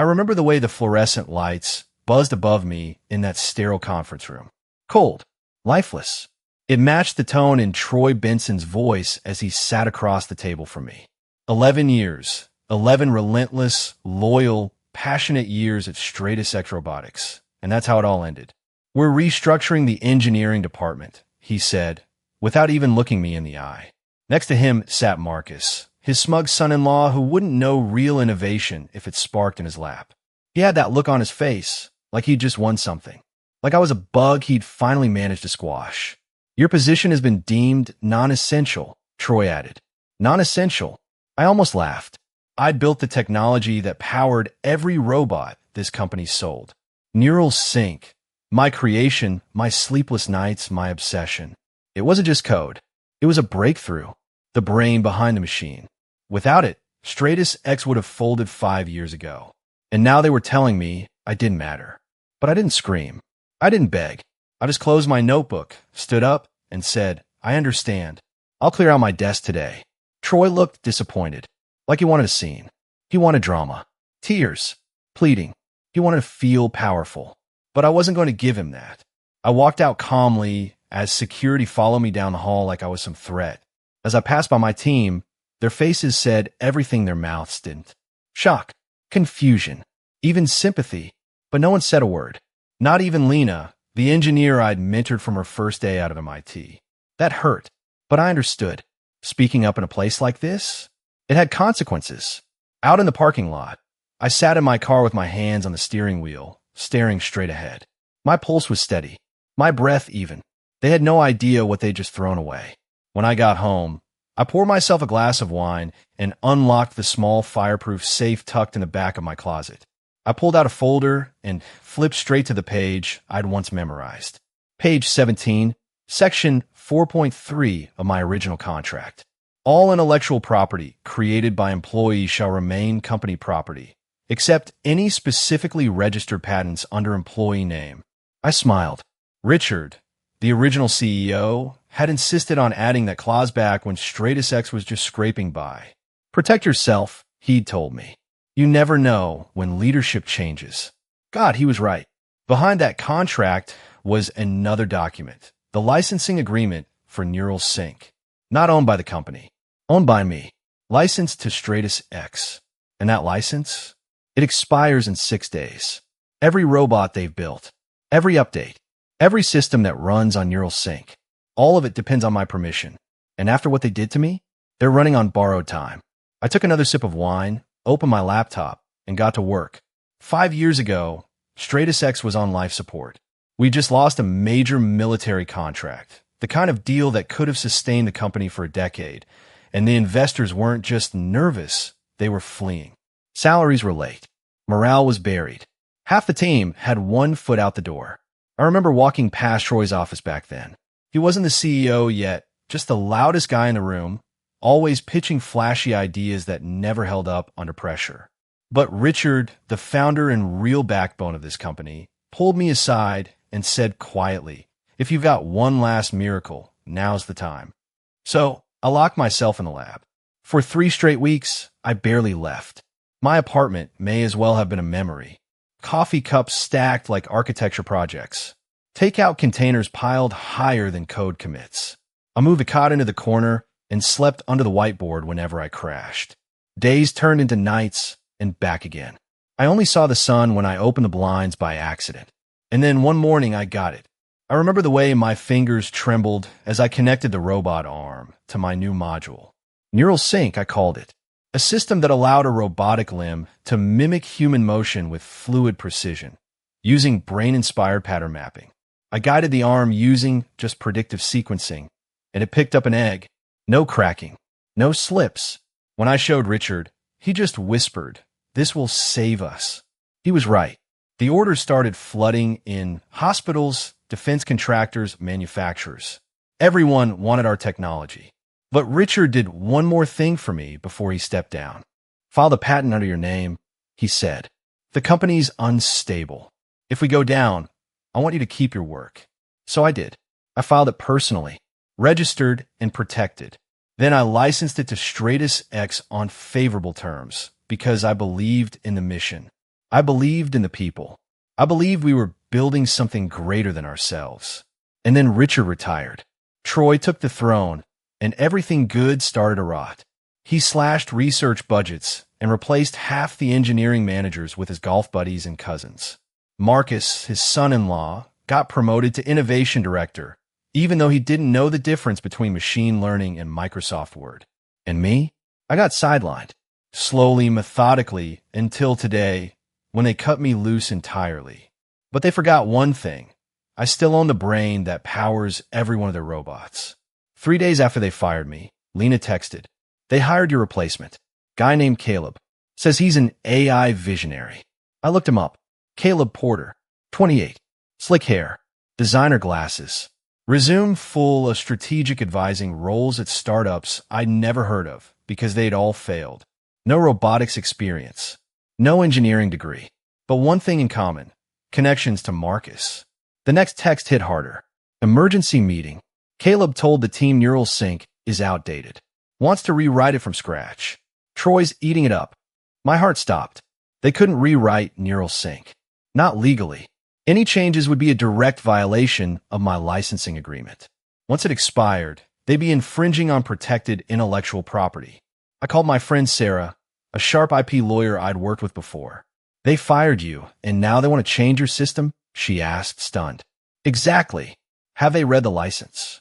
I remember the way the fluorescent lights buzzed above me in that sterile conference room. Cold, lifeless. It matched the tone in Troy Benson's voice as he sat across the table from me. 11 years. 11 relentless, loyal, passionate years at Stratus X Robotics. And that's how it all ended. We're restructuring the engineering department, he said, without even looking me in the eye. Next to him sat Marcus, his smug son-in-law who wouldn't know real innovation if it sparked in his lap. He had that look on his face, like he'd just won something. Like I was a bug he'd finally managed to squash. Your position has been deemed non-essential, Troy added. Non-essential. I almost laughed. I'd built the technology that powered every robot this company sold. Neural Sync. My creation, my sleepless nights, my obsession. It wasn't just code. It was a breakthrough. The brain behind the machine. Without it, Stratus X would have folded 5 years ago. And now they were telling me I didn't matter. But I didn't scream. I didn't beg. I just closed my notebook, stood up, and said, I understand. I'll clear out my desk today. Troy looked disappointed, like he wanted a scene. He wanted drama, tears, pleading. He wanted to feel powerful. But I wasn't going to give him that. I walked out calmly as security followed me down the hall like I was some threat. As I passed by my team, their faces said everything their mouths didn't. Shock, confusion, even sympathy, but no one said a word. Not even Lena, the engineer I'd mentored from her first day out of MIT. That hurt, but I understood. Speaking up in a place like this, it had consequences. Out in the parking lot, I sat in my car with my hands on the steering wheel, staring straight ahead. My pulse was steady, my breath even. They had no idea what they'd just thrown away. When I got home, I poured myself a glass of wine and unlocked the small fireproof safe tucked in the back of my closet. I pulled out a folder and flipped straight to the page I'd once memorized. Page 17, section 4.3 of my original contract. All intellectual property created by employees shall remain company property, except any specifically registered patents under employee name. I smiled. Richard, the original CEO, had insisted on adding that clause back when Stratus X was just scraping by. Protect yourself, he'd told me. You never know when leadership changes. God, he was right. Behind that contract was another document, the licensing agreement for Neural Sync. Not owned by the company, owned by me, licensed to Stratus X. And that license? It expires in 6 days. Every robot they've built, every update, every system that runs on Neural Sync, all of it depends on my permission. And after what they did to me, they're running on borrowed time. I took another sip of wine, opened my laptop, and got to work. 5 years ago, Stratus X was on life support. We just lost a major military contract, the kind of deal that could have sustained the company for a decade. And the investors weren't just nervous, they were fleeing. Salaries were late. Morale was buried. Half the team had 1 foot out the door. I remember walking past Troy's office back then. He wasn't the CEO yet, just the loudest guy in the room, always pitching flashy ideas that never held up under pressure. But Richard, the founder and real backbone of this company, pulled me aside and said quietly, if you've got one last miracle, now's the time. So I locked myself in the lab. For 3 straight weeks, I barely left. My apartment may as well have been a memory. Coffee cups stacked like architecture projects. Takeout containers piled higher than code commits. I moved a cot into the corner and slept under the whiteboard whenever I crashed. Days turned into nights and back again. I only saw the sun when I opened the blinds by accident. And then one morning I got it. I remember the way my fingers trembled as I connected the robot arm to my new module. Neural Sync, I called it. A system that allowed a robotic limb to mimic human motion with fluid precision, using brain-inspired pattern mapping. I guided the arm using just predictive sequencing, and it picked up an egg. No cracking, no slips. When I showed Richard, he just whispered, "This will save us." He was right. The orders started flooding in hospitals, defense contractors, manufacturers. Everyone wanted our technology. But Richard did one more thing for me before he stepped down. File the patent under your name, he said. The company's unstable. If we go down, I want you to keep your work. So I did. I filed it personally, registered and protected. Then I licensed it to Stratus X on favorable terms because I believed in the mission. I believed in the people. I believed we were building something greater than ourselves. And then Richard retired. Troy took the throne, and everything good started to rot. He slashed research budgets and replaced half the engineering managers with his golf buddies and cousins. Marcus, his son-in-law, got promoted to innovation director, even though he didn't know the difference between machine learning and Microsoft Word. And me? I got sidelined, slowly, methodically, until today, when they cut me loose entirely. But they forgot one thing. I still own the brain that powers every one of their robots. 3 days after they fired me, Lena texted, "They hired your replacement. Guy named Caleb. Says he's an AI visionary." I looked him up. Caleb Porter, 28, slick hair, designer glasses, resume full of strategic advising roles at startups I'd never heard of because they'd all failed. No robotics experience, no engineering degree, but one thing in common, connections to Marcus. The next text hit harder. Emergency meeting. Caleb told the team Neural Sync is outdated. Wants to rewrite it from scratch. Troy's eating it up. My heart stopped. They couldn't rewrite Neural Sync. Not legally. Any changes would be a direct violation of my licensing agreement. Once it expired, they'd be infringing on protected intellectual property. I called my friend Sarah, a sharp IP lawyer I'd worked with before. "They fired you, and now they want to change your system?" she asked, stunned. "Exactly. Have they read the license?"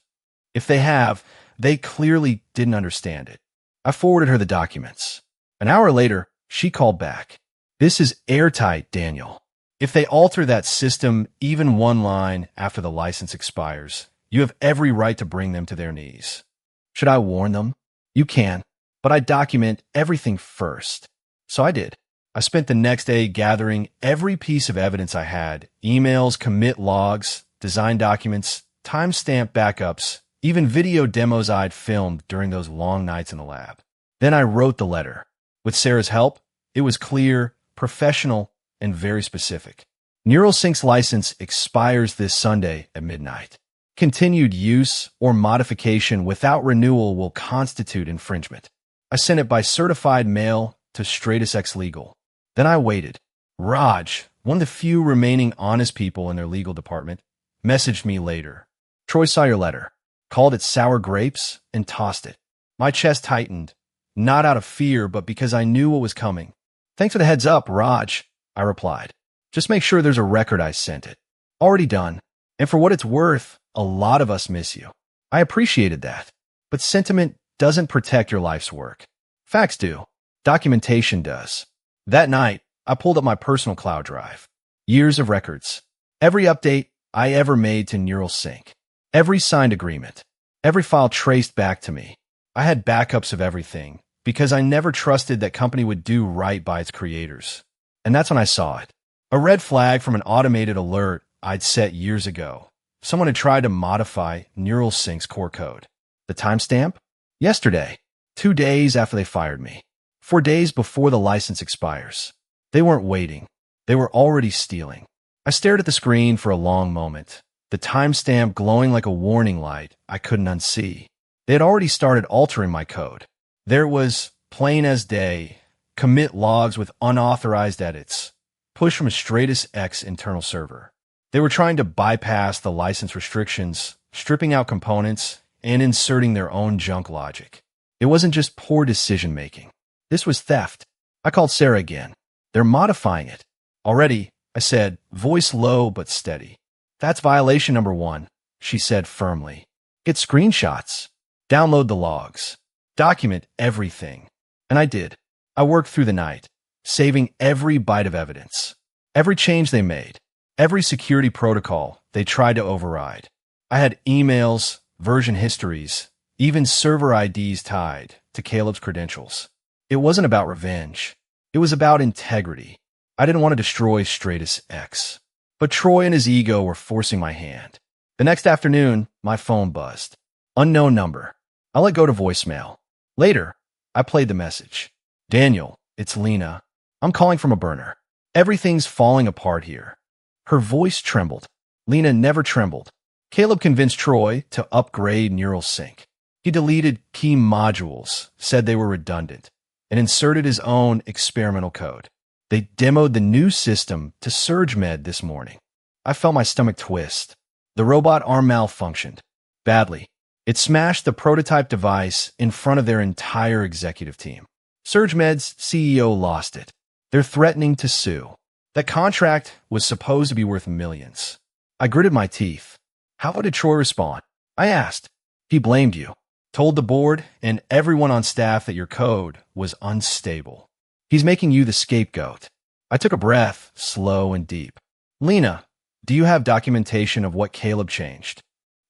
If they have, they clearly didn't understand it. I forwarded her the documents. An hour later, she called back. "This is airtight, Daniel. If they alter that system even one line after the license expires, you have every right to bring them to their knees." Should I warn them? You can, but I document everything first. So I did. I spent the next day gathering every piece of evidence I had, emails, commit logs, design documents, timestamp backups, even video demos I'd filmed during those long nights in the lab. Then I wrote the letter. With Sarah's help, it was clear, professional, and very specific. NeuralSync's license expires this Sunday at midnight. Continued use or modification without renewal will constitute infringement. I sent it by certified mail to Stratus X Legal. Then I waited. Raj, one of the few remaining honest people in their legal department, messaged me later. "Troy saw your letter, called it sour grapes, and tossed it." My chest tightened, not out of fear, but because I knew what was coming. "Thanks for the heads up, Raj," I replied. "Just make sure there's a record I sent it." "Already done. And for what it's worth, a lot of us miss you." I appreciated that. But sentiment doesn't protect your life's work. Facts do. Documentation does. That night, I pulled up my personal cloud drive. Years of records. Every update I ever made to NeuralSync. Every signed agreement. Every file traced back to me. I had backups of everything because I never trusted that company would do right by its creators. And that's when I saw it. A red flag from an automated alert I'd set years ago. Someone had tried to modify NeuralSync's core code. The timestamp? Yesterday, 2 days after they fired me. 4 days before the license expires. They weren't waiting. They were already stealing. I stared at the screen for a long moment, the timestamp glowing like a warning light I couldn't unsee. They had already started altering my code. There it was, plain as day, commit logs with unauthorized edits, pushed from a Stratus X internal server. They were trying to bypass the license restrictions, stripping out components, and inserting their own junk logic. It wasn't just poor decision-making. This was theft. I called Sarah again. "They're modifying it." "Already," I said, voice low but steady. "That's violation number 1, she said firmly. "Get screenshots. Download the logs. Document everything." And I did. I worked through the night, saving every bite of evidence. Every change they made. Every security protocol they tried to override. I had emails, version histories, even server IDs tied to Caleb's credentials. It wasn't about revenge. It was about integrity. I didn't want to destroy Stratus X. But Troy and his ego were forcing my hand. The next afternoon, my phone buzzed. Unknown number. I let go to voicemail. Later, I played the message. "Daniel, it's Lena. I'm calling from a burner. Everything's falling apart here." Her voice trembled. Lena never trembled. Caleb convinced Troy to upgrade NeuralSync. He deleted key modules, said they were redundant, and inserted his own experimental code. They demoed the new system to SurgeMed this morning. I felt my stomach twist. The robot arm malfunctioned. Badly. It smashed the prototype device in front of their entire executive team. SurgeMed's CEO lost it. They're threatening to sue. That contract was supposed to be worth millions. I gritted my teeth. How did Troy respond? I asked. He blamed you. Told the board and everyone on staff that your code was unstable. He's making you the scapegoat. I took a breath, slow and deep. Lena, do you have documentation of what Caleb changed?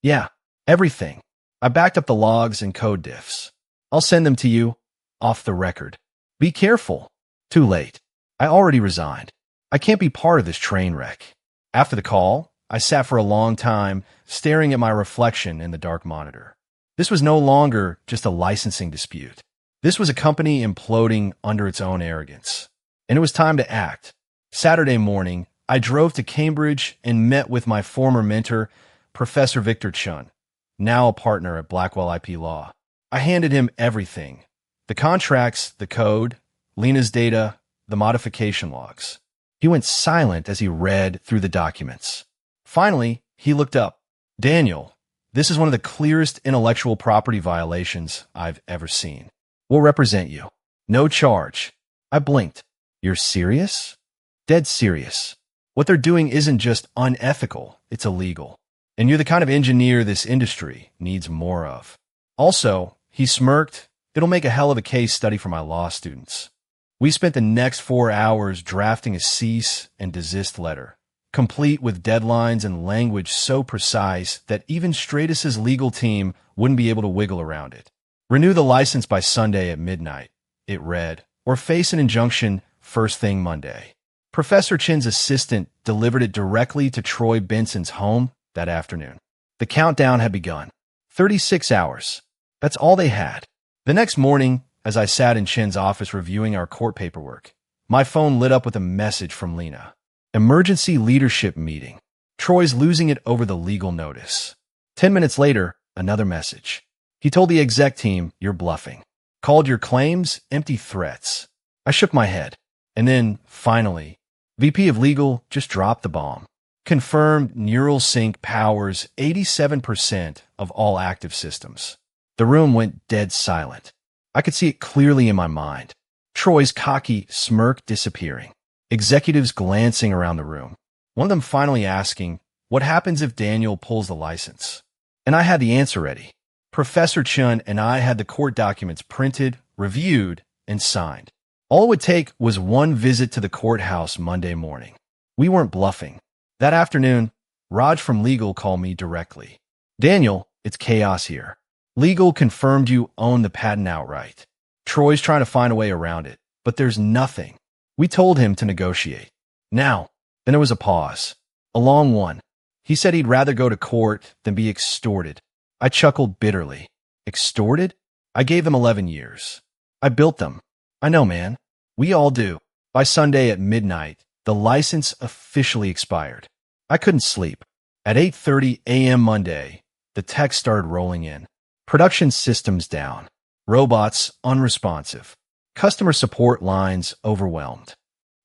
Yeah, everything. I backed up the logs and code diffs. I'll send them to you, off the record. Be careful. Too late. I already resigned. I can't be part of this train wreck. After the call, I sat for a long time, staring at my reflection in the dark monitor. This was no longer just a licensing dispute. This was a company imploding under its own arrogance. And it was time to act. Saturday morning, I drove to Cambridge and met with my former mentor, Professor Victor Chun, now a partner at Blackwell IP Law. I handed him everything. The contracts, the code, Lena's data, the modification logs. He went silent as he read through the documents. Finally, he looked up. Daniel, this is one of the clearest intellectual property violations I've ever seen. We'll represent you. No charge. I blinked. You're serious? Dead serious. What they're doing isn't just unethical, it's illegal. And you're the kind of engineer this industry needs more of. Also, he smirked, it'll make a hell of a case study for my law students. We spent the next 4 hours drafting a cease and desist letter, complete with deadlines and language so precise that even Stratus's legal team wouldn't be able to wiggle around it. Renew the license by Sunday at midnight, it read, or face an injunction first thing Monday. Professor Chin's assistant delivered it directly to Troy Benson's home that afternoon. The countdown had begun. 36 hours. That's all they had. The next morning, as I sat in Chin's office reviewing our court paperwork, my phone lit up with a message from Lena. Emergency leadership meeting. Troy's losing it over the legal notice. 10 minutes later, another message. He told the exec team, you're bluffing. Called your claims empty threats. I shook my head. And then, finally, VP of Legal just dropped the bomb. Confirmed Neural Sync powers 87% of all active systems. The room went dead silent. I could see it clearly in my mind. Troy's cocky smirk disappearing. Executives glancing around the room. One of them finally asking, what happens if Daniel pulls the license? And I had the answer ready. Professor Chun and I had the court documents printed, reviewed, and signed. All it would take was one visit to the courthouse Monday morning. We weren't bluffing. That afternoon, Raj from legal called me directly. Daniel, it's chaos here. Legal confirmed you own the patent outright. Troy's trying to find a way around it, but there's nothing. We told him to negotiate. Now, then there was a pause. A long one. He said he'd rather go to court than be extorted. I chuckled bitterly. Extorted? I gave them 11 years. I built them. I know, man. We all do. By Sunday at midnight, the license officially expired. I couldn't sleep. At 8:30 a.m. Monday, the text started rolling in. Production systems down. Robots unresponsive. Customer support lines overwhelmed.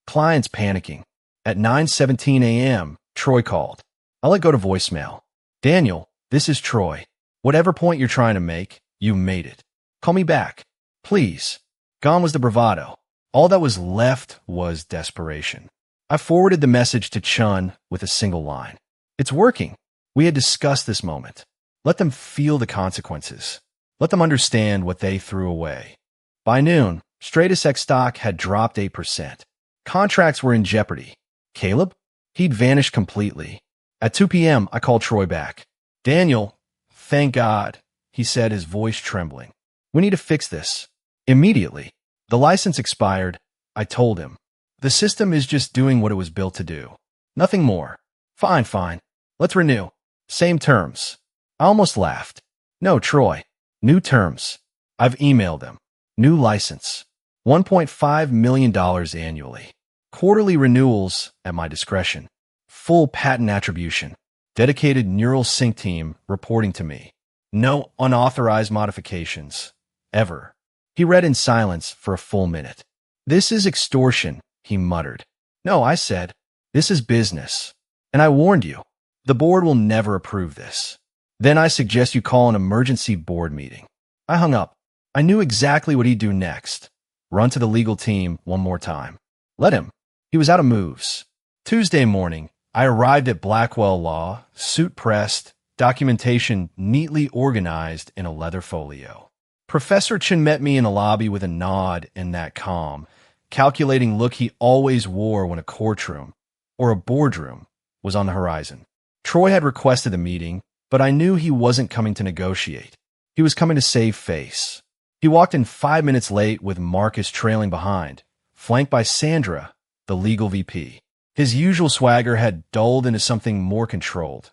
Clients panicking. At 9:17 a.m., Troy called. I let go to voicemail. Daniel, this is Troy. Whatever point you're trying to make, you made it. Call me back. Please. Gone was the bravado. All that was left was desperation. I forwarded the message to Chun with a single line. It's working. We had discussed this moment. Let them feel the consequences. Let them understand what they threw away. By noon, Stratus X stock had dropped 8%. Contracts were in jeopardy. Caleb? He'd vanished completely. At 2 p.m., I called Troy back. Daniel, thank God, he said, his voice trembling. We need to fix this. Immediately. The license expired. I told him. The system is just doing what it was built to do. Nothing more. Fine. Let's renew. Same terms. I almost laughed. No, Troy. New terms. I've emailed them. New license. $1.5 million annually. Quarterly renewals at my discretion. Full patent attribution. Dedicated neural sync team reporting to me. No unauthorized modifications. Ever. He read in silence for a full minute. This is extortion, he muttered. No, I said, this is business. And I warned you, the board will never approve this. Then I suggest you call an emergency board meeting. I hung up. I knew exactly what he'd do next. Run to the legal team one more time. Let him. He was out of moves. Tuesday morning, I arrived at Blackwell Law, suit pressed, documentation neatly organized in a leather folio. Professor Chen met me in the lobby with a nod and that calm, calculating look he always wore when a courtroom, or a boardroom, was on the horizon. Troy had requested the meeting, but I knew he wasn't coming to negotiate. He was coming to save face. He walked in 5 minutes late with Marcus trailing behind, flanked by Sandra, the legal VP. His usual swagger had dulled into something more controlled.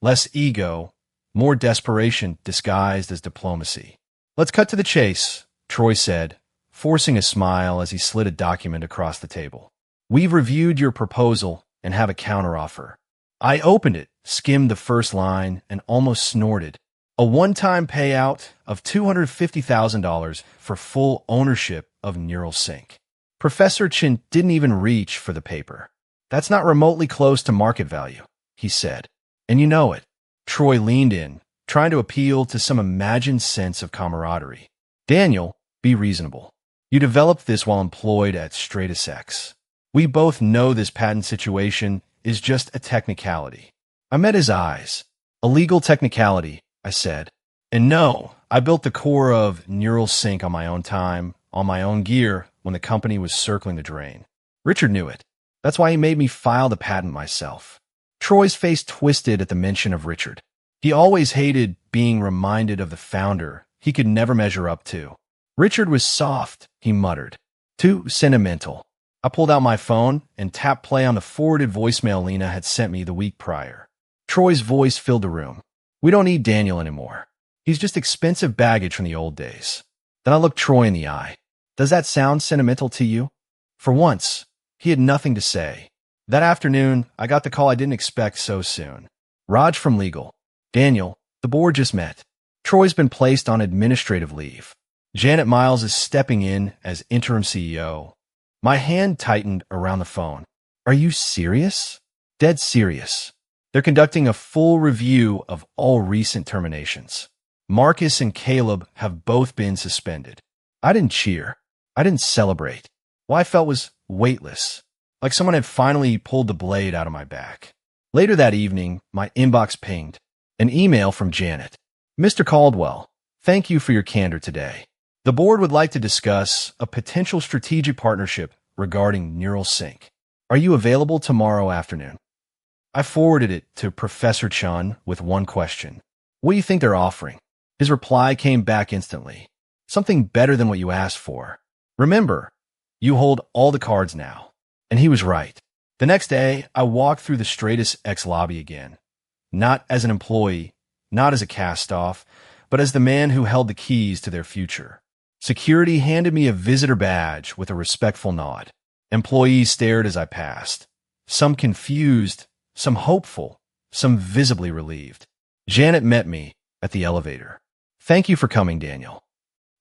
Less ego, more desperation disguised as diplomacy. Let's cut to the chase, Troy said, forcing a smile as he slid a document across the table. We've reviewed your proposal and have a counteroffer. I opened it, skimmed the first line, and almost snorted. A one-time payout of $250,000 for full ownership of Neural Sync. Professor Chin didn't even reach for the paper. That's not remotely close to market value, he said. And you know it. Troy leaned in, trying to appeal to some imagined sense of camaraderie. Daniel, be reasonable. You developed this while employed at Stratus X. We both know this patent situation is just a technicality. I met his eyes. A legal technicality, I said. And no, I built the core of Neural Sync on my own time, on my own gear, when the company was circling the drain. Richard knew it. That's why he made me file the patent myself. Troy's face twisted at the mention of Richard. He always hated being reminded of the founder he could never measure up to. Richard was soft, he muttered. Too sentimental. I pulled out my phone and tapped play on the forwarded voicemail Lena had sent me the week prior. Troy's voice filled the room. We don't need Daniel anymore. He's just expensive baggage from the old days. Then I looked Troy in the eye. Does that sound sentimental to you? For once, he had nothing to say. That afternoon, I got the call I didn't expect so soon. Raj from legal. Daniel, the board just met. Troy's been placed on administrative leave. Janet Miles is stepping in as interim CEO. My hand tightened around the phone. Are you serious? Dead serious. They're conducting a full review of all recent terminations. Marcus and Caleb have both been suspended. I didn't cheer. I didn't celebrate. What I felt was weightless, like someone had finally pulled the blade out of my back. Later that evening, my inbox pinged. An email from Janet. Mr. Caldwell, thank you for your candor today. The board would like to discuss a potential strategic partnership regarding Neural Sync. Are you available tomorrow afternoon? I forwarded it to Professor Chun with one question. What do you think they're offering? His reply came back instantly. Something better than what you asked for. Remember, you hold all the cards now. And he was right. The next day, I walked through the Stratus X lobby again. Not as an employee, not as a cast-off, but as the man who held the keys to their future. Security handed me a visitor badge with a respectful nod. Employees stared as I passed. Some confused, some hopeful, some visibly relieved. Janet met me at the elevator. Thank you for coming, Daniel.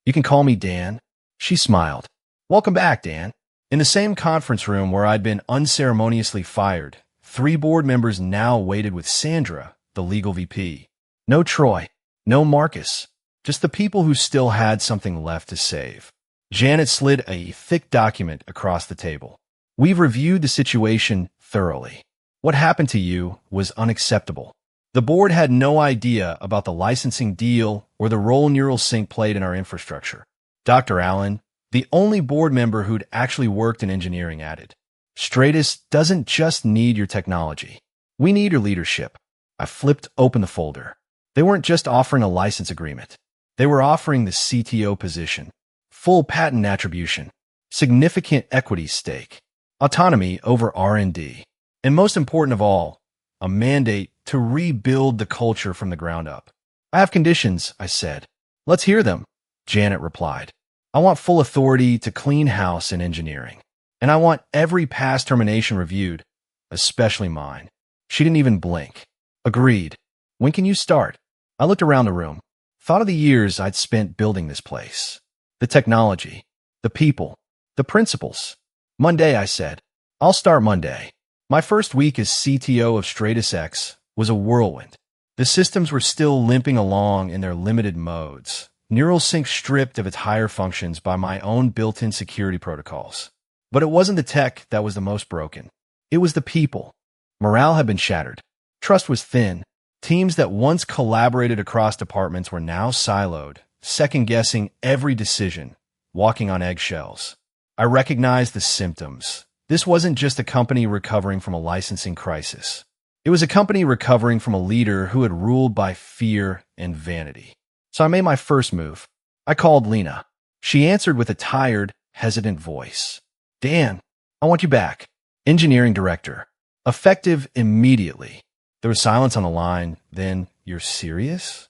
You can call me Dan. She smiled. Welcome back, Dan. In the same conference room where I'd been unceremoniously fired, 3 board members now waited with Sandra, the legal VP. No Troy, no Marcus, just the people who still had something left to save. Janet slid a thick document across the table. We've reviewed the situation thoroughly. What happened to you was unacceptable. The board had no idea about the licensing deal or the role Neural Sync played in our infrastructure. Dr. Allen, the only board member who'd actually worked in engineering, added, Stratus doesn't just need your technology. We need your leadership. I flipped open the folder. They weren't just offering a license agreement. They were offering the CTO position, full patent attribution, significant equity stake, autonomy over R&D, and most important of all, a mandate to rebuild the culture from the ground up. I have conditions, I said. Let's hear them, Janet replied. I want full authority to clean house in engineering, and I want every past termination reviewed, especially mine. She didn't even blink. Agreed. When can you start? I looked around the room, thought of the years I'd spent building this place. The technology, the people, the principles. Monday, I said. I'll start Monday. My first week as CTO of Stratus X was a whirlwind. The systems were still limping along in their limited modes, Neural Sync stripped of its higher functions by my own built-in security protocols. But it wasn't the tech that was the most broken. It was the people. Morale had been shattered. Trust was thin. Teams that once collaborated across departments were now siloed, second-guessing every decision, walking on eggshells. I recognized the symptoms. This wasn't just a company recovering from a licensing crisis. It was a company recovering from a leader who had ruled by fear and vanity. So I made my first move. I called Lena. She answered with a tired, hesitant voice. Dan, I want you back. Engineering director. Effective immediately. There was silence on the line. Then, you're serious?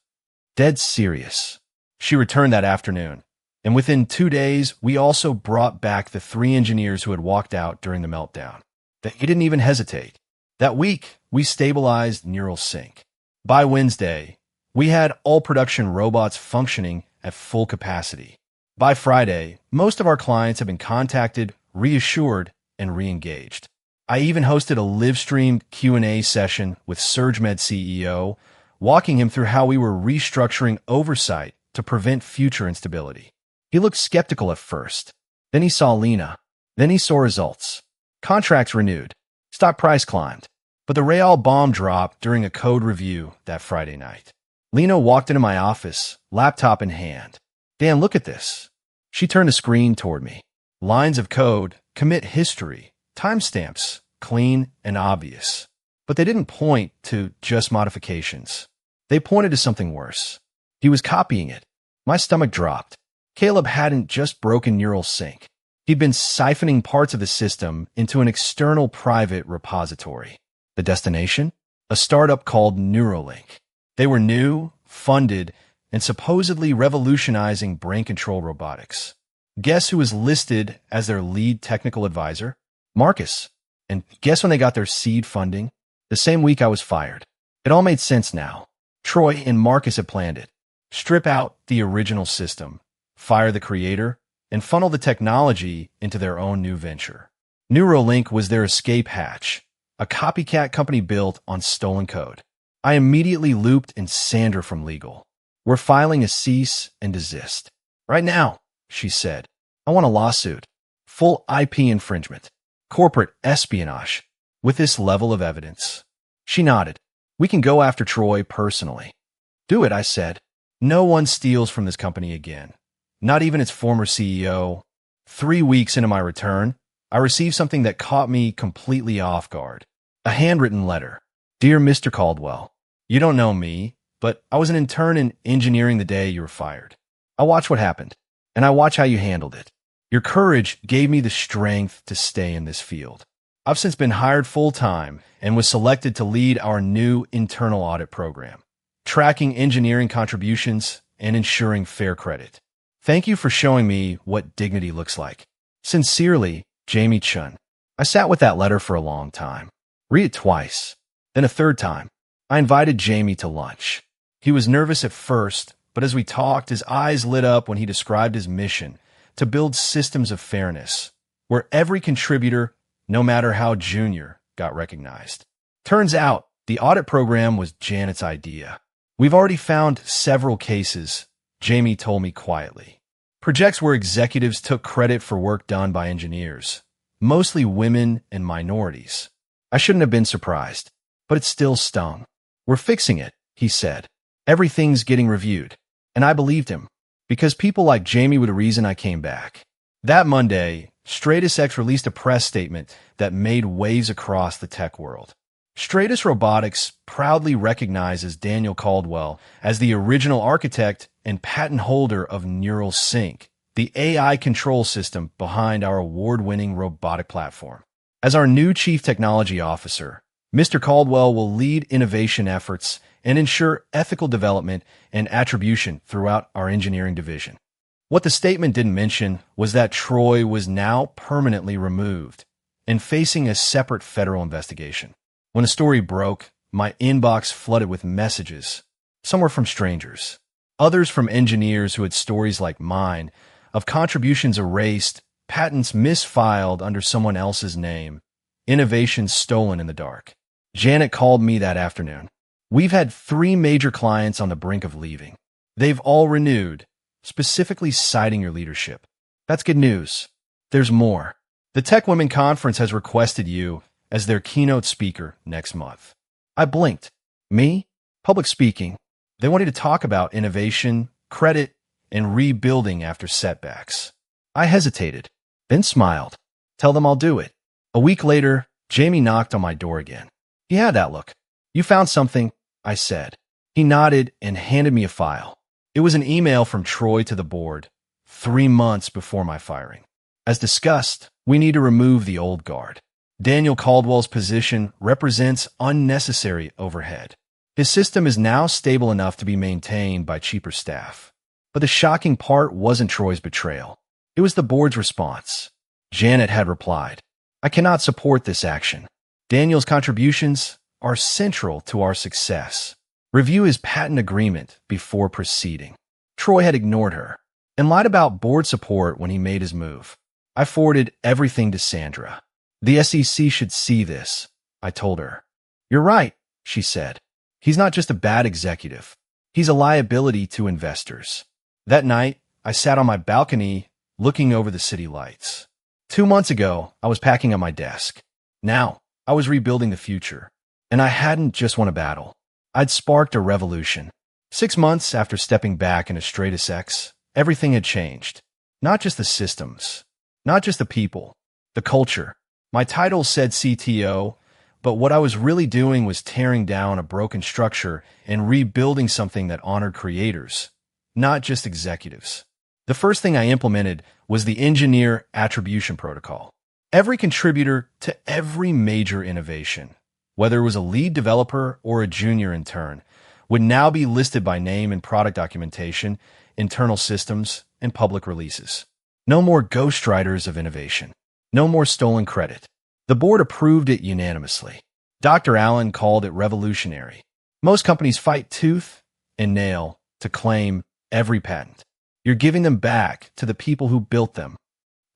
Dead serious. She returned that afternoon. And within 2 days, we also brought back the 3 engineers who had walked out during the meltdown. They didn't even hesitate. That week, we stabilized Neural Sync. By Wednesday, we had all production robots functioning at full capacity. By Friday, most of our clients have been contacted, reassured, and re-engaged. I even hosted a live-streamed Q&A session with SurgeMed CEO, walking him through how we were restructuring oversight to prevent future instability. He looked skeptical at first. Then he saw Lena. Then he saw results. Contracts renewed. Stock price climbed. But the Real bomb dropped during a code review that Friday night. Lena walked into my office, laptop in hand. Dan, look at this. She turned the screen toward me. Lines of code, commit history, timestamps, clean and obvious. But they didn't point to just modifications. They pointed to something worse. He was copying it. My stomach dropped. Caleb hadn't just broken Neural Sync. He'd been siphoning parts of the system into an external private repository. The destination? A startup called Neuralink. They were new, funded, and supposedly revolutionizing brain control robotics. Guess who was listed as their lead technical advisor? Marcus. And guess when they got their seed funding? The same week I was fired. It all made sense now. Troy and Marcus had planned it. Strip out the original system, fire the creator, and funnel the technology into their own new venture. Neuralink was their escape hatch, a copycat company built on stolen code. I immediately looped in Sandra from legal. We're filing a cease and desist. Right now, she said. I want a lawsuit. Full IP infringement. Corporate espionage. With this level of evidence. She nodded. We can go after Troy personally. Do it, I said. No one steals from this company again. Not even its former CEO. 3 weeks into my return, I received something that caught me completely off guard. A handwritten letter. Dear Mr. Caldwell, you don't know me, but I was an intern in engineering the day you were fired. I watched what happened, and I watched how you handled it. Your courage gave me the strength to stay in this field. I've since been hired full-time and was selected to lead our new internal audit program, tracking engineering contributions and ensuring fair credit. Thank you for showing me what dignity looks like. Sincerely, Jamie Chun. I sat with that letter for a long time. Read it twice, then a third time. I invited Jamie to lunch. He was nervous at first, but as we talked, his eyes lit up when he described his mission to build systems of fairness, where every contributor, no matter how junior, got recognized. Turns out, the audit program was Janet's idea. We've already found several cases, Jamie told me quietly. Projects where executives took credit for work done by engineers, mostly women and minorities. I shouldn't have been surprised, but it still stung. We're fixing it, he said. Everything's getting reviewed. And I believed him, because people like Jamie were the reason I came back. That Monday, Stratus X released a press statement that made waves across the tech world. Stratus Robotics proudly recognizes Daniel Caldwell as the original architect and patent holder of Neural Sync, the AI control system behind our award-winning robotic platform. As our new Chief Technology Officer, Mr. Caldwell will lead innovation efforts and ensure ethical development and attribution throughout our engineering division. What the statement didn't mention was that Troy was now permanently removed and facing a separate federal investigation. When the story broke, my inbox flooded with messages. Some were from strangers, others from engineers who had stories like mine of contributions erased, patents misfiled under someone else's name, innovation stolen in the dark. Janet called me that afternoon. We've had 3 major clients on the brink of leaving. They've all renewed, specifically citing your leadership. That's good news. There's more. The Tech Women Conference has requested you as their keynote speaker next month. I blinked. Me? Public speaking. They wanted to talk about innovation, credit, and rebuilding after setbacks. I hesitated, then smiled. Tell them I'll do it. A week later, Jamie knocked on my door again. He had that look. You found something, I said. He nodded and handed me a file. It was an email from Troy to the board, 3 months before my firing. As discussed, we need to remove the old guard. Daniel Caldwell's position represents unnecessary overhead. His system is now stable enough to be maintained by cheaper staff. But the shocking part wasn't Troy's betrayal. It was the board's response. Janet had replied, I cannot support this action. Daniel's contributions are central to our success. Review his patent agreement before proceeding. Troy had ignored her and lied about board support when he made his move. I forwarded everything to Sandra. The SEC should see this, I told her. You're right, she said. He's not just a bad executive. He's a liability to investors. That night, I sat on my balcony looking over the city lights. 2 months ago, I was packing up my desk. Now, I was rebuilding the future. And I hadn't just won a battle. I'd sparked a revolution. 6 months after stepping back into Stratus X, everything had changed. Not just the systems, not just the people, the culture. My title said CTO, but what I was really doing was tearing down a broken structure and rebuilding something that honored creators, not just executives. The first thing I implemented was the engineer attribution protocol. Every contributor to every major innovation, whether it was a lead developer or a junior intern, would now be listed by name in product documentation, internal systems, and public releases. No more ghostwriters of innovation. No more stolen credit. The board approved it unanimously. Dr. Allen called it revolutionary. Most companies fight tooth and nail to claim every patent. You're giving them back to the people who built them.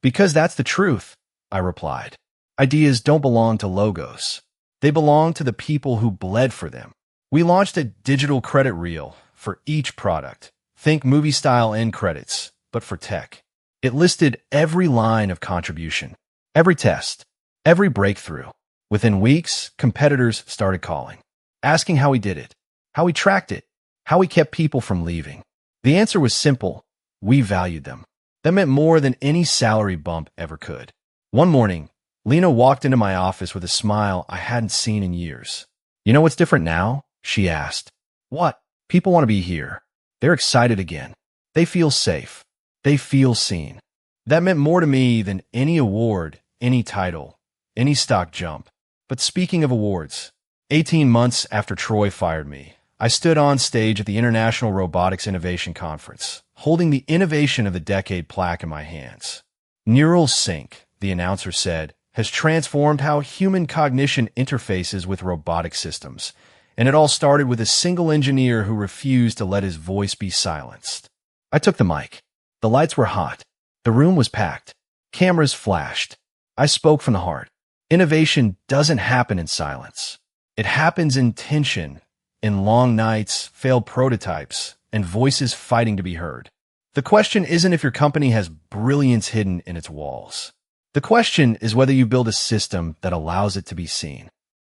Because that's the truth, I replied. Ideas don't belong to logos. They belong to the people who bled for them. We launched a digital credit reel for each product. Think movie-style end credits, but for tech. It listed every line of contribution, every test, every breakthrough. Within weeks, competitors started calling, asking how he did it, how he tracked it, how he kept people from leaving. The answer was simple. We valued them. That meant more than any salary bump ever could. One morning, Lena walked into my office with a smile I hadn't seen in years. You know what's different now? She asked. What? People want to be here. They're excited again. They feel safe. They feel seen. That meant more to me than any award, any title, any stock jump. But speaking of awards, 18 months after Troy fired me, I stood on stage at the International Robotics Innovation Conference, holding the Innovation of the Decade plaque in my hands. Neural Sync, the announcer said, has transformed how human cognition interfaces with robotic systems, and it all started with a single engineer who refused to let his voice be silenced. I took the mic. The lights were hot. The room was packed. Cameras flashed. I spoke from the heart. Innovation doesn't happen in silence. It happens in tension, in long nights, failed prototypes, and voices fighting to be heard. The question isn't if your company has brilliance hidden in its walls. The question is whether you build a system that allows it to be seen.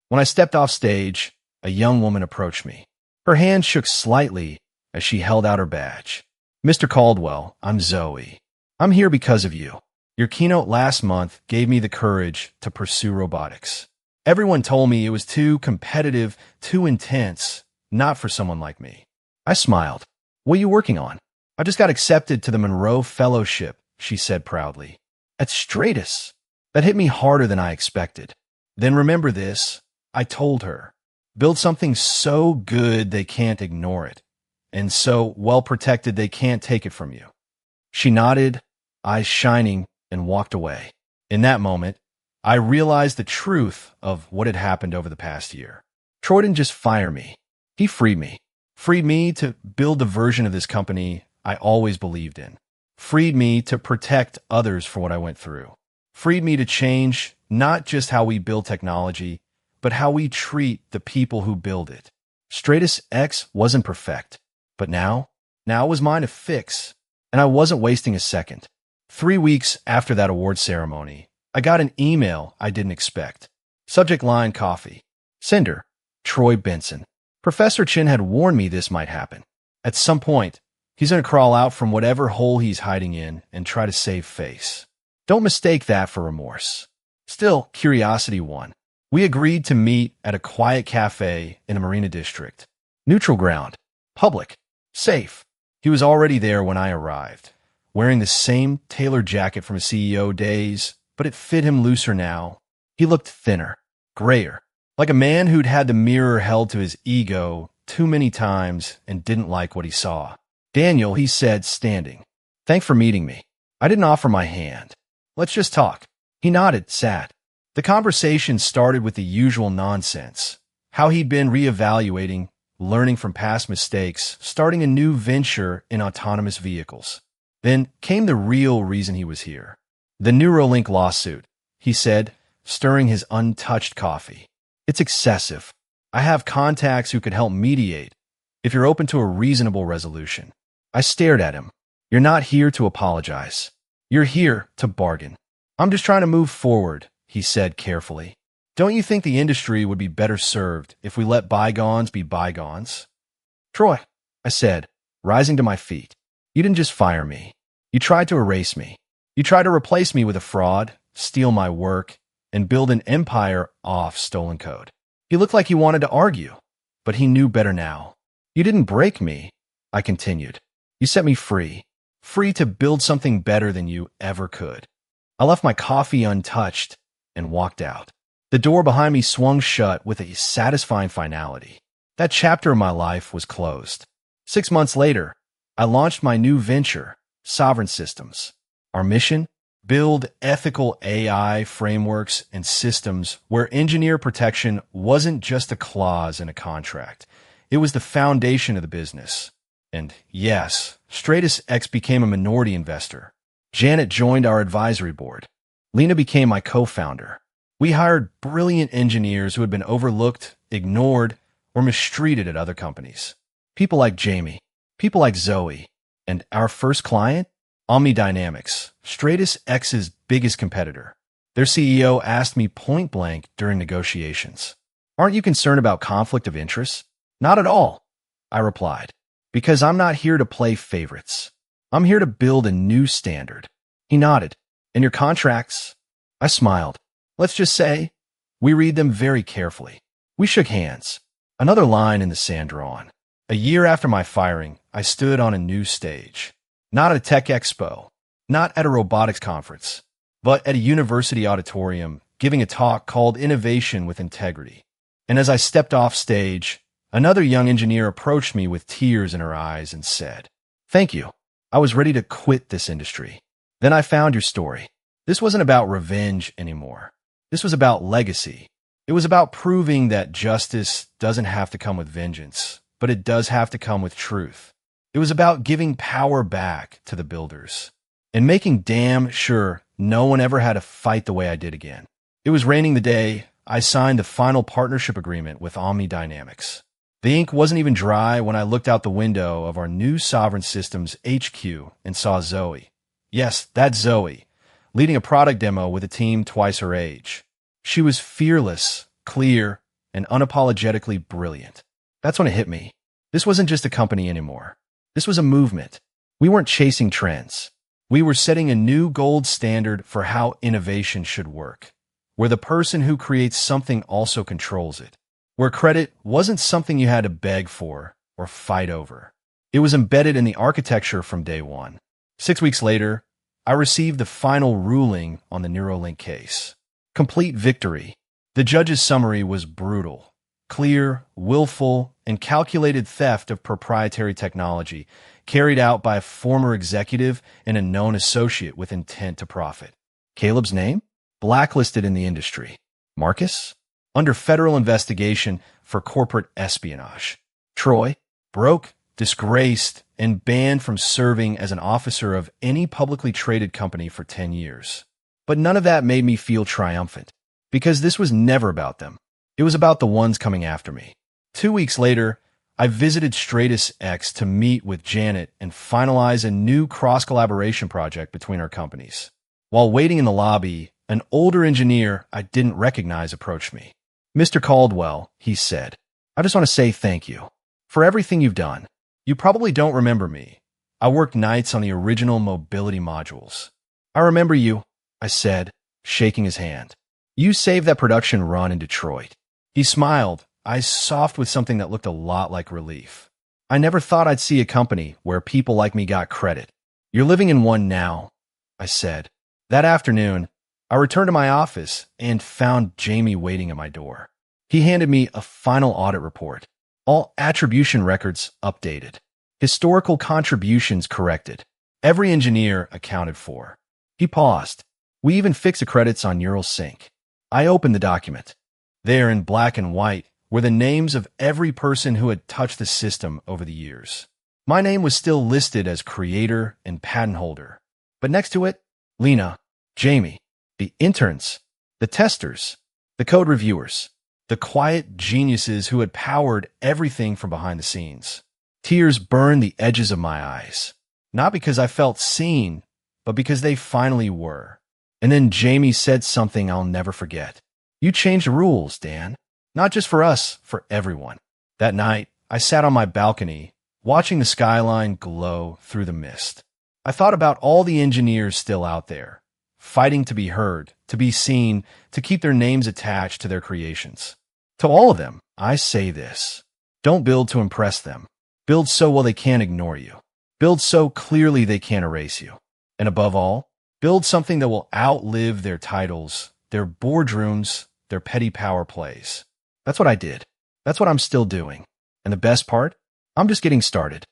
When I stepped off stage, a young woman approached me. Her hand shook slightly as she held out her badge. Mr. Caldwell, I'm Zoe. I'm here because of you. Your keynote last month gave me the courage to pursue robotics. Everyone told me it was too competitive, too intense, not for someone like me. I smiled. What are you working on? I just got accepted to the Monroe Fellowship, she said proudly. At Stratus. That hit me harder than I expected. Then remember this, I told her. Build something so good they can't ignore it, and so well protected they can't take it from you. She nodded, eyes shining, and walked away. In that moment, I realized the truth of what had happened over the past year. Troy didn't just fire me. He freed me. Freed me to build the version of this company I always believed in. freed me to protect others for what I went through, freed me to change not just how we build technology, but how we treat the people who build it. Stratus X wasn't perfect, but now it was mine to fix, and I wasn't wasting a second. 3 weeks after that award ceremony, I got an email I didn't expect. Subject line coffee. Sender, Troy Benson. Professor Chin had warned me this might happen. At some point, he's going to crawl out from whatever hole he's hiding in and try to save face. Don't mistake that for remorse. Still, curiosity won. We agreed to meet at a quiet cafe in a marina district. Neutral ground. Public. Safe. He was already there when I arrived, wearing the same tailored jacket from his CEO days, but it fit him looser now. He looked thinner, grayer, like a man who'd had the mirror held to his ego too many times and didn't like what he saw. Daniel, he said, standing. Thanks for meeting me. I didn't offer my hand. Let's just talk. He nodded, sat. The conversation started with the usual nonsense. How he'd been reevaluating, learning from past mistakes, starting a new venture in autonomous vehicles. Then came the real reason he was here. The Neuralink lawsuit, he said, stirring his untouched coffee. It's excessive. I have contacts who could help mediate, if you're open to a reasonable resolution. I stared at him. You're not here to apologize. You're here to bargain. I'm just trying to move forward, he said carefully. Don't you think the industry would be better served if we let bygones be bygones? Troy, I said, rising to my feet. You didn't just fire me. You tried to erase me. You tried to replace me with a fraud, steal my work, and build an empire off stolen code. He looked like he wanted to argue, but he knew better now. You didn't break me, I continued. You set me free to build something better than you ever could. I left my coffee untouched and walked out. The door behind me swung shut with a satisfying finality. That chapter of my life was closed. 6 months later, I launched my new venture, Sovereign Systems. Our mission? Build ethical AI frameworks and systems where engineer protection wasn't just a clause in a contract. It was the foundation of the business. And yes, Stratus X became a minority investor. Janet joined our advisory board. Lena became my co-founder. We hired brilliant engineers who had been overlooked, ignored, or mistreated at other companies. People like Jamie, people like Zoe, and our first client, Omnidynamics, Stratus X's biggest competitor. Their CEO asked me point blank during negotiations, "Aren't you concerned about conflict of interest?" "Not at all," I replied, "because I'm not here to play favorites. I'm here to build a new standard." He nodded. "And your contracts?" I smiled. "Let's just say we read them very carefully." We shook hands. Another line in the sand drawn. A year after my firing, I stood on a new stage. Not at a tech expo, not at a robotics conference, but at a university auditorium giving a talk called Innovation with Integrity. And as I stepped off stage, another young engineer approached me with tears in her eyes and said, "Thank you. I was ready to quit this industry. Then I found your story. This wasn't about revenge anymore. This was about legacy. It was about proving that justice doesn't have to come with vengeance, but it does have to come with truth. It was about giving power back to the builders and making damn sure no one ever had to fight the way I did again." It was raining the day I signed the final partnership agreement with Omnidynamics. The ink wasn't even dry when I looked out the window of our new Sovereign Systems HQ and saw Zoe. Yes, that's Zoe, leading a product demo with a team twice her age. She was fearless, clear, and unapologetically brilliant. That's when it hit me. This wasn't just a company anymore. This was a movement. We weren't chasing trends. We were setting a new gold standard for how innovation should work, where the person who creates something also controls it, where credit wasn't something you had to beg for or fight over. It was embedded in the architecture from day one. 6 weeks later, I received the final ruling on the Neuralink case. Complete victory. The judge's summary was brutal. Clear, willful, and calculated theft of proprietary technology carried out by a former executive and a known associate with intent to profit. Caleb's name? Blacklisted in the industry. Marcus? Under federal investigation for corporate espionage. Troy? Broke, disgraced, and banned from serving as an officer of any publicly traded company for 10 years. But none of that made me feel triumphant, because this was never about them. It was about the ones coming after me. 2 weeks later, I visited Stratus X to meet with Janet and finalize a new cross-collaboration project between our companies. While waiting in the lobby, an older engineer I didn't recognize approached me. "Mr. Caldwell," he said, "I just want to say thank you for everything you've done. You probably don't remember me. I worked nights on the original mobility modules." "I remember you," I said, shaking his hand. "You saved that production run in Detroit." He smiled, eyes soft with something that looked a lot like relief. "I never thought I'd see a company where people like me got credit." "You're living in one now," I said. That afternoon, I returned to my office and found Jamie waiting at my door. He handed me a final audit report, all attribution records updated, historical contributions corrected, every engineer accounted for. He paused. "We even fixed the credits on Neural Sync." I opened the document. There, in black and white, were the names of every person who had touched the system over the years. My name was still listed as creator and patent holder, but next to it, Lena, Jamie, the interns, the testers, the code reviewers, the quiet geniuses who had powered everything from behind the scenes. Tears burned the edges of my eyes, not because I felt seen, but because they finally were. And then Jamie said something I'll never forget. "You changed the rules, Dan. Not just for us, for everyone." That night, I sat on my balcony, watching the skyline glow through the mist. I thought about all the engineers still out there, fighting to be heard, to be seen, to keep their names attached to their creations. To all of them, I say this: don't build to impress them. Build so well they can't ignore you. Build so clearly they can't erase you. And above all, build something that will outlive their titles, their boardrooms, their petty power plays. That's what I did. That's what I'm still doing. And the best part? I'm just getting started.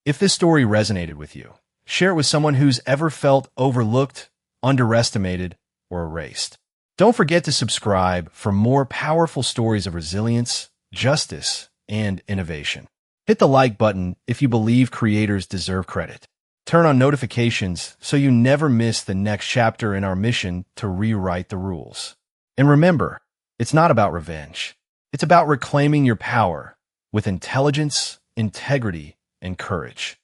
If this story resonated with you, share it with someone who's ever felt overlooked, underestimated, or erased. Don't forget to subscribe for more powerful stories of resilience, justice, and innovation. Hit the like button if you believe creators deserve credit. Turn on notifications so you never miss the next chapter in our mission to rewrite the rules. And remember, it's not about revenge. It's about reclaiming your power with intelligence, integrity, and courage.